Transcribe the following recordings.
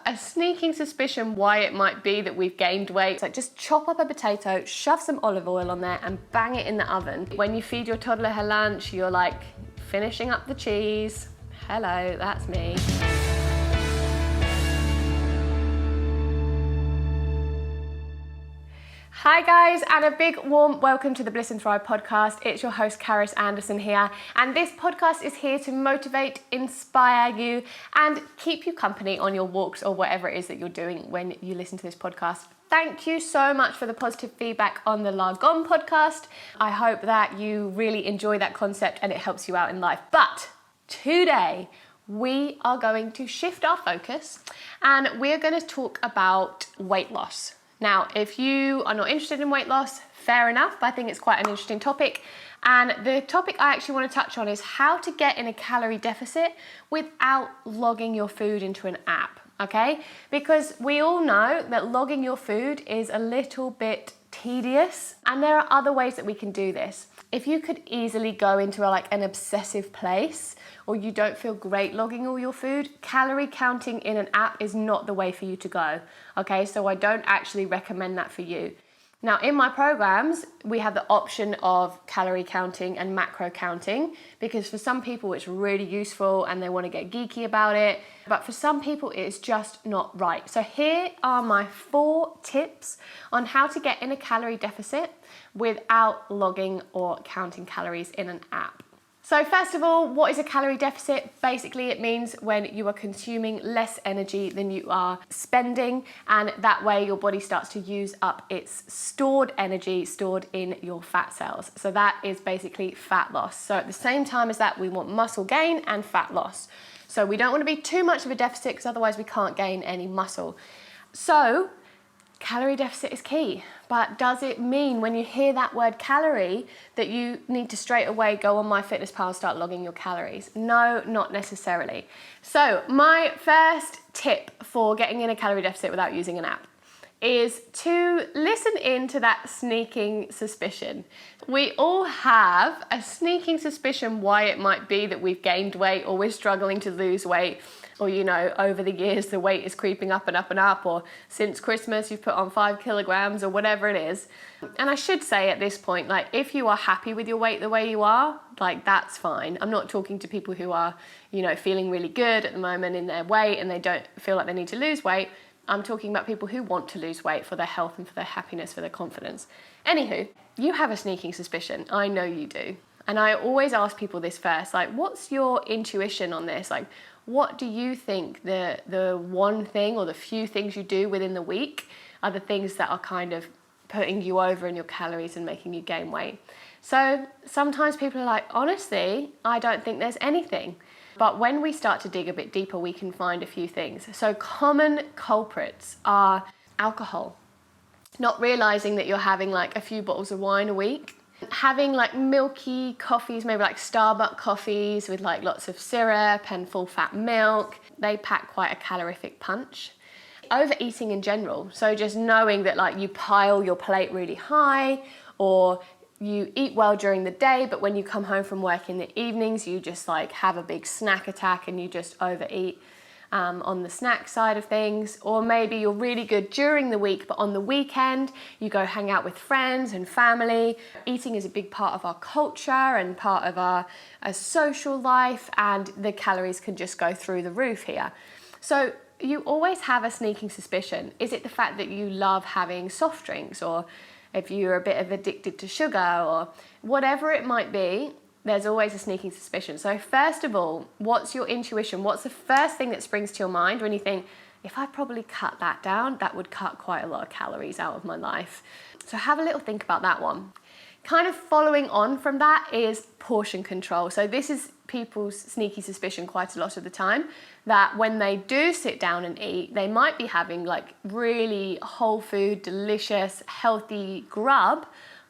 a sneaking suspicion why it might be that we've gained weight. It's like just chop up a potato, shove some olive oil on there and bang it in the oven. When you feed your toddler her lunch, you're like finishing up the cheese. Hello, that's me. Hi guys, and a big warm welcome to the Bliss and Thrive podcast. It's your host, Caris Anderson here, and this podcast is here to motivate, inspire you, and keep you company on your walks or whatever it is that you're doing when you listen to this podcast. Thank you so much for the positive feedback on the Largon podcast. I hope that you really enjoy that concept and it helps you out in life. But today, we are going to shift our focus and we're going to talk about weight loss. Now, if you are not interested in weight loss, fair enough, but I think it's quite an interesting topic. And the topic I actually want to touch on is how to get in a calorie deficit without logging your food into an app, okay? Because we all know that logging your food is a little bit tedious, and there are other ways that we can do this. If you could easily go into an obsessive place, or you don't feel great logging all your food, calorie counting in an app is not the way for you to go, okay? So I don't actually recommend that for you. Now, in my programs, we have the option of calorie counting and macro counting, because for some people it's really useful and they want to get geeky about it, but for some people it's just not right. So here are my 4 tips on how to get in a calorie deficit without logging or counting calories in an app. So first of all, what is a calorie deficit? Basically, it means when you are consuming less energy than you are spending, and that way your body starts to use up its stored energy stored in your fat cells. So that is basically fat loss. So at the same time as that, we want muscle gain and fat loss. So we don't want to be too much of a deficit because otherwise we can't gain any muscle. So calorie deficit is key, but does it mean when you hear that word calorie that you need to straight away go on MyFitnessPal and start logging your calories? No, not necessarily. So my first tip for getting in a calorie deficit without using an app is to listen in to that sneaking suspicion. We all have a sneaking suspicion why it might be that we've gained weight or we're struggling to lose weight, or over the years the weight is creeping up and up and up, or since Christmas you've put on 5 kilograms or whatever it is. And I should say at this point, if you are happy with your weight the way you are, that's fine. I'm not talking to people who are, feeling really good at the moment in their weight and they don't feel like they need to lose weight. I'm talking about people who want to lose weight for their health and for their happiness, for their confidence. Anywho, you have a sneaking suspicion. I know you do. And I always ask people this first, what's your intuition on this? What do you think the one thing or the few things you do within the week are the things that are kind of putting you over in your calories and making you gain weight? So sometimes people are like, honestly, I don't think there's anything. But when we start to dig a bit deeper, we can find a few things. So common culprits are alcohol, not realizing that you're having a few bottles of wine a week, having milky coffees, maybe Starbucks coffees with lots of syrup and full fat milk. They pack quite a calorific punch. Overeating in general, so just knowing that you pile your plate really high, or you eat well during the day, but when you come home from work in the evenings, you just have a big snack attack and you just overeat on the snack side of things. Or maybe you're really good during the week, but on the weekend, you go hang out with friends and family. Eating is a big part of our culture and part of our social life, and the calories can just go through the roof here. So you always have a sneaking suspicion. Is it the fact that you love having soft drinks, or if you're a bit of addicted to sugar, or whatever it might be? There's always a sneaking suspicion. So first of all, what's your intuition? What's the first thing that springs to your mind when you think, if I probably cut that down, that would cut quite a lot of calories out of my life? So have a little think about that one. Kind of following on from that is portion control. So this is people's sneaky suspicion quite a lot of the time, that when they do sit down and eat, they might be having really whole food, delicious, healthy grub,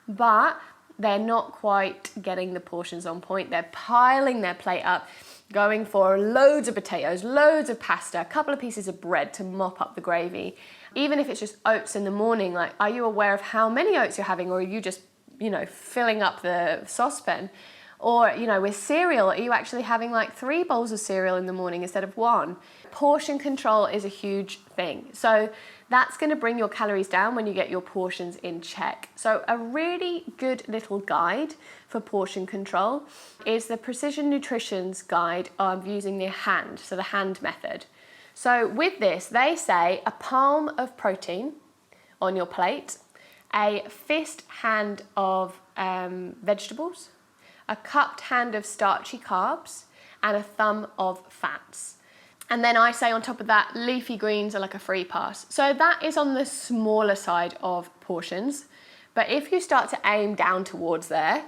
but they're not quite getting the portions on point. They're piling their plate up, going for loads of potatoes, loads of pasta, a couple of pieces of bread to mop up the gravy. Even if it's just oats in the morning, are you aware of how many oats you're having, or are you just, filling up the saucepan? Or, you know, with cereal, are you actually having like 3 bowls of cereal in the morning instead of 1? Portion control is a huge thing. So that's going to bring your calories down when you get your portions in check. So a really good little guide for portion control is the Precision Nutrition's guide of using the hand, so the hand method. So with this, they say a palm of protein on your plate, a fist hand of vegetables, a cupped hand of starchy carbs, and a thumb of fats. And then I say on top of that, leafy greens are like a free pass. So that is on the smaller side of portions. But if you start to aim down towards there,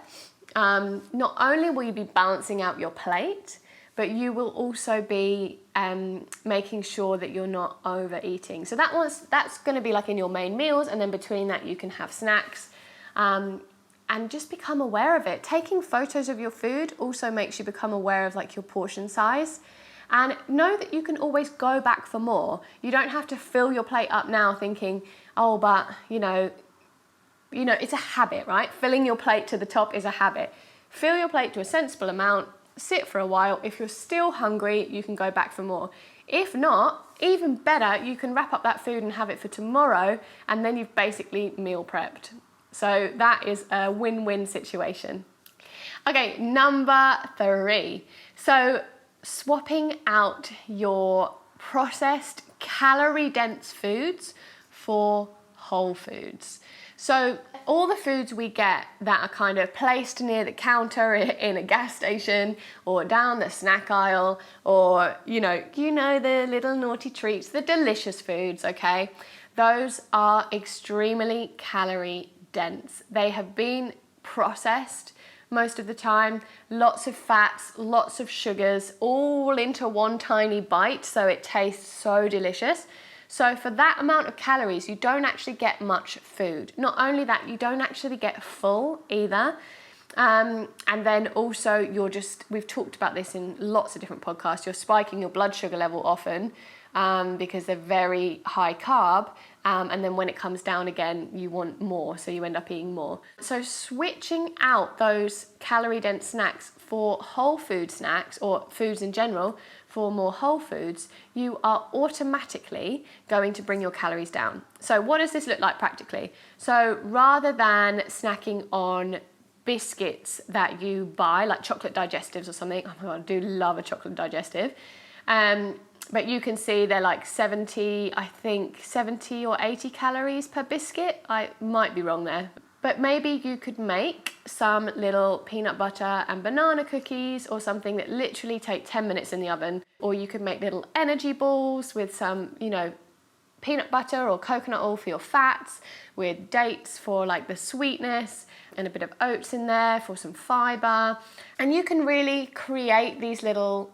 not only will you be balancing out your plate, but you will also be making sure that you're not overeating. So that's going to be like in your main meals, and then between that you can have snacks. And just become aware of it. Taking photos of your food also makes you become aware of like your portion size. And know that you can always go back for more. You don't have to fill your plate up now thinking, oh, but you know, it's a habit, right? Filling your plate to the top is a habit. Fill your plate to a sensible amount, sit for a while. If you're still hungry, you can go back for more. If not, even better, you can wrap up that food and have it for tomorrow, and then you've basically meal prepped. So that is a win-win situation. Okay, number 3. So swapping out your processed calorie-dense foods for whole foods. So all the foods we get that are kind of placed near the counter in a gas station or down the snack aisle, or you know the little naughty treats, the delicious foods, okay? Those are extremely calorie dense. They have been processed most of the time, lots of fats, lots of sugars, all into one tiny bite, so it tastes so delicious. So for that amount of calories, you don't actually get much food. Not only that, you don't actually get full either. And then also we've talked about this in lots of different podcasts, you're spiking your blood sugar level often because they're very high carb. And then when it comes down again, you want more, so you end up eating more. So switching out those calorie-dense snacks for whole food snacks, or foods in general, for more whole foods, you are automatically going to bring your calories down. So what does this look like practically? So rather than snacking on biscuits that you buy, like chocolate digestives or something, oh my God, I do love a chocolate digestive, but you can see they're like 70 or 80 calories per biscuit. I might be wrong there. But maybe you could make some little peanut butter and banana cookies, or something that literally take 10 minutes in the oven. Or you could make little energy balls with some, peanut butter or coconut oil for your fats, with dates for like the sweetness, and a bit of oats in there for some fiber. And you can really create these little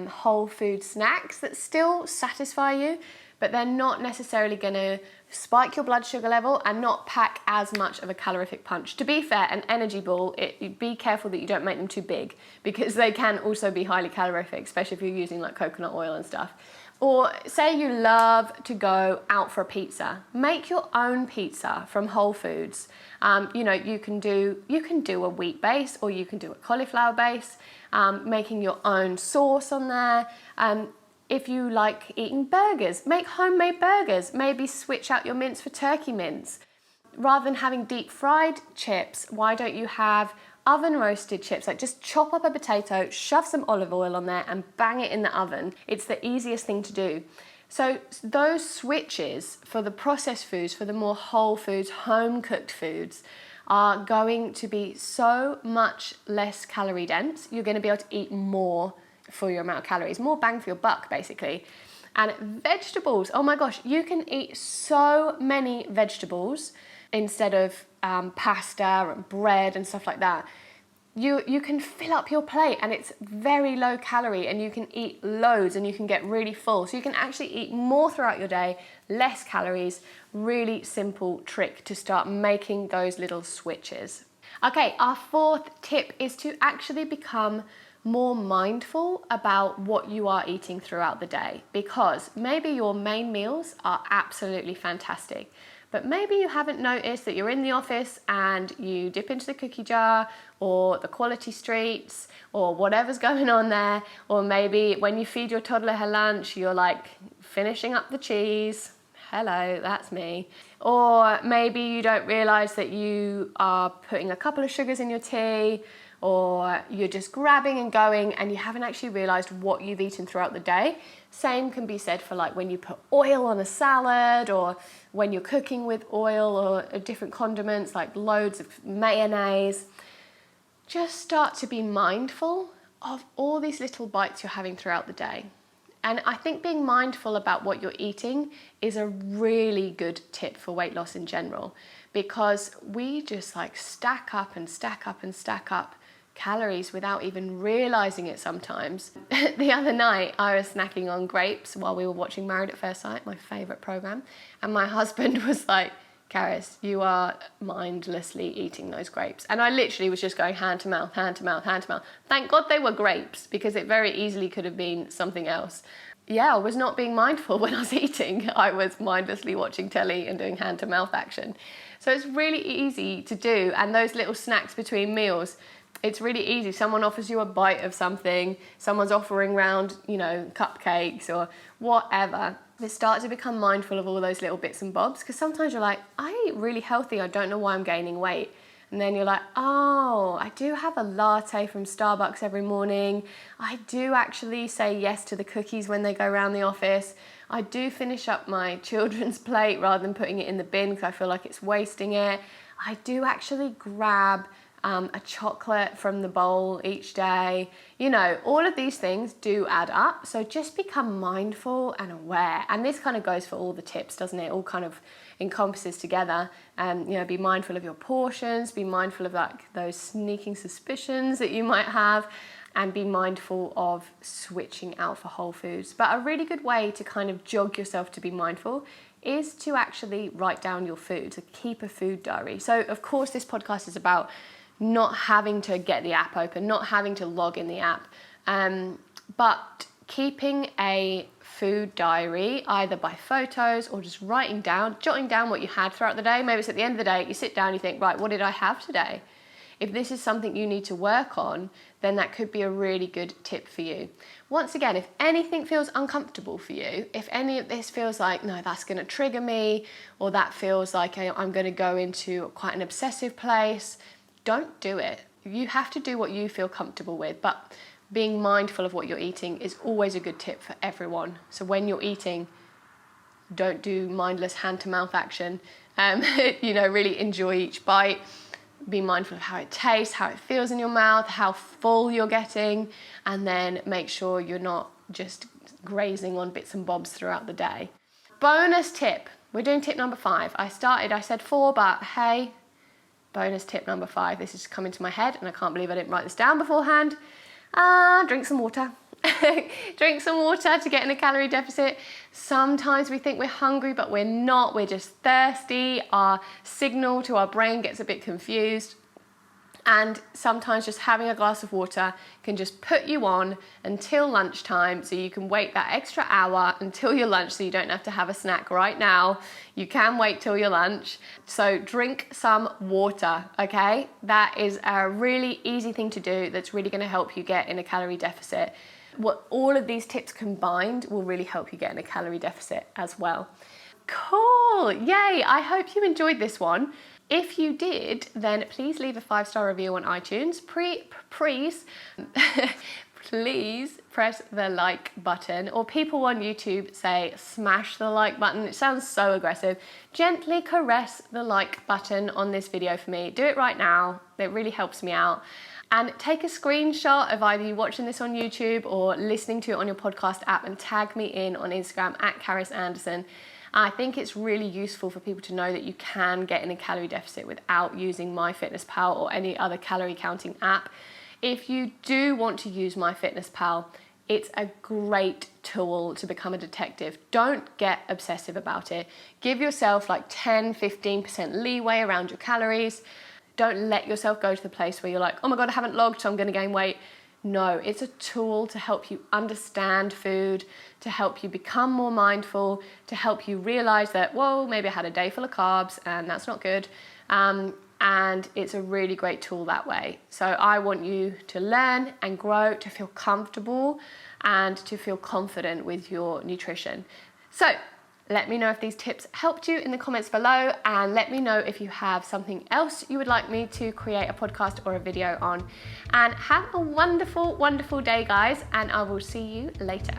whole food snacks that still satisfy you, but they're not necessarily going to spike your blood sugar level and not pack as much of a calorific punch. To be fair, an energy ball, be careful that you don't make them too big, because they can also be highly calorific, especially if you're using like coconut oil and stuff. Or say you love to go out for a pizza, make your own pizza from Whole Foods. You can do a wheat base, or you can do a cauliflower base, making your own sauce on there. If you like eating burgers, make homemade burgers. Maybe switch out your mince for turkey mince. Rather than having deep fried chips, why don't you have oven roasted chips? Like, just chop up a potato, shove some olive oil on there and bang it in the oven. It's the easiest thing to do. So those switches for the processed foods, for the more whole foods, home cooked foods, are going to be so much less calorie dense. You're going to be able to eat more for your amount of calories, more bang for your buck basically. And vegetables, oh my gosh, you can eat so many vegetables instead of pasta and bread and stuff like that. You can fill up your plate, and it's very low calorie, and you can eat loads and you can get really full. So you can actually eat more throughout your day, less calories. Really simple trick to start making those little switches. Okay, our 4th tip is to actually become more mindful about what you are eating throughout the day, because maybe your main meals are absolutely fantastic, but maybe you haven't noticed that you're in the office and you dip into the cookie jar or the quality streets or whatever's going on there, or maybe when you feed your toddler her lunch, you're like finishing up the cheese. Hello, that's me. Or maybe you don't realise that you are putting a couple of sugars in your tea, or you're just grabbing and going and you haven't actually realised what you've eaten throughout the day. Same can be said for like when you put oil on a salad, or when you're cooking with oil or different condiments like loads of mayonnaise. Just start to be mindful of all these little bites you're having throughout the day. And I think being mindful about what you're eating is a really good tip for weight loss in general, because we just like stack up and stack up and stack up calories without even realizing it sometimes. The other night I was snacking on grapes while we were watching Married at First Sight, my favorite program, and my husband was like, Caris, you are mindlessly eating those grapes. And I literally was just going hand to mouth, hand to mouth, hand to mouth. Thank God they were grapes, because it very easily could have been something else. Yeah, I was not being mindful when I was eating. I was mindlessly watching telly and doing hand to mouth action. So it's really easy to do. And those little snacks between meals, it's really easy. Someone offers you a bite of something, someone's offering round, cupcakes or whatever. Just start to become mindful of all those little bits and bobs, because sometimes you're like, I eat really healthy, I don't know why I'm gaining weight. And then you're like, oh, I do have a latte from Starbucks every morning. I do actually say yes to the cookies when they go around the office. I do finish up my children's plate rather than putting it in the bin because I feel like it's wasting it. I do actually grab a chocolate from the bowl each day. All of these things do add up. So just become mindful and aware. And this kind of goes for all the tips, doesn't it? All kind of encompasses together. Be mindful of your portions, be mindful of like those sneaking suspicions that you might have, and be mindful of switching out for whole foods. But a really good way to kind of jog yourself to be mindful is to actually write down your food, to keep a food diary. So of course this podcast is about not having to get the app open, not having to log in the app, but keeping a food diary, either by photos or just jotting down what you had throughout the day. Maybe it's at the end of the day, you sit down, you think, right, what did I have today? If this is something you need to work on, then that could be a really good tip for you. Once again, if anything feels uncomfortable for you, if any of this feels like, no, that's going to trigger me, or that feels like I'm going to go into quite an obsessive place, don't do it. You have to do what you feel comfortable with, but being mindful of what you're eating is always a good tip for everyone. So when you're eating, don't do mindless hand-to-mouth action. Really enjoy each bite. Be mindful of how it tastes, how it feels in your mouth, how full you're getting, and then make sure you're not just grazing on bits and bobs throughout the day. Bonus tip. We're doing tip number 5. I said 4, but hey, bonus tip number 5. This is coming to my head and I can't believe I didn't write this down beforehand. Drink some water. Drink some water to get in a calorie deficit. Sometimes we think we're hungry, but we're not. We're just thirsty. Our signal to our brain gets a bit confused. And sometimes just having a glass of water can just put you on until lunchtime, so you can wait that extra hour until your lunch, so you don't have to have a snack right now. You can wait till your lunch. So drink some water, okay? That is a really easy thing to do that's really going to help you get in a calorie deficit. All of these tips combined will really help you get in a calorie deficit as well. Cool, yay, I hope you enjoyed this one. If you did, then please leave a 5-star review on iTunes. Please press the like button, or people on YouTube say smash the like button. It sounds so aggressive. Gently caress the like button on this video for me. Do it right now. It really helps me out. And take a screenshot of either you watching this on YouTube or listening to it on your podcast app and tag me in on Instagram @CarisAnderson. I think it's really useful for people to know that you can get in a calorie deficit without using MyFitnessPal or any other calorie counting app. If you do want to use MyFitnessPal, it's a great tool to become a detective. Don't get obsessive about it. Give yourself like 10-15% leeway around your calories. Don't let yourself go to the place where you're like, oh my God, I haven't logged, so I'm going to gain weight. No, it's a tool to help you understand food, to help you become more mindful, to help you realize that, whoa, maybe I had a day full of carbs and that's not good. And it's a really great tool that way. So I want you to learn and grow, to feel comfortable and to feel confident with your nutrition. So let me know if these tips helped you in the comments below, and let me know if you have something else you would like me to create a podcast or a video on. And have a wonderful, wonderful day, guys, and I will see you later.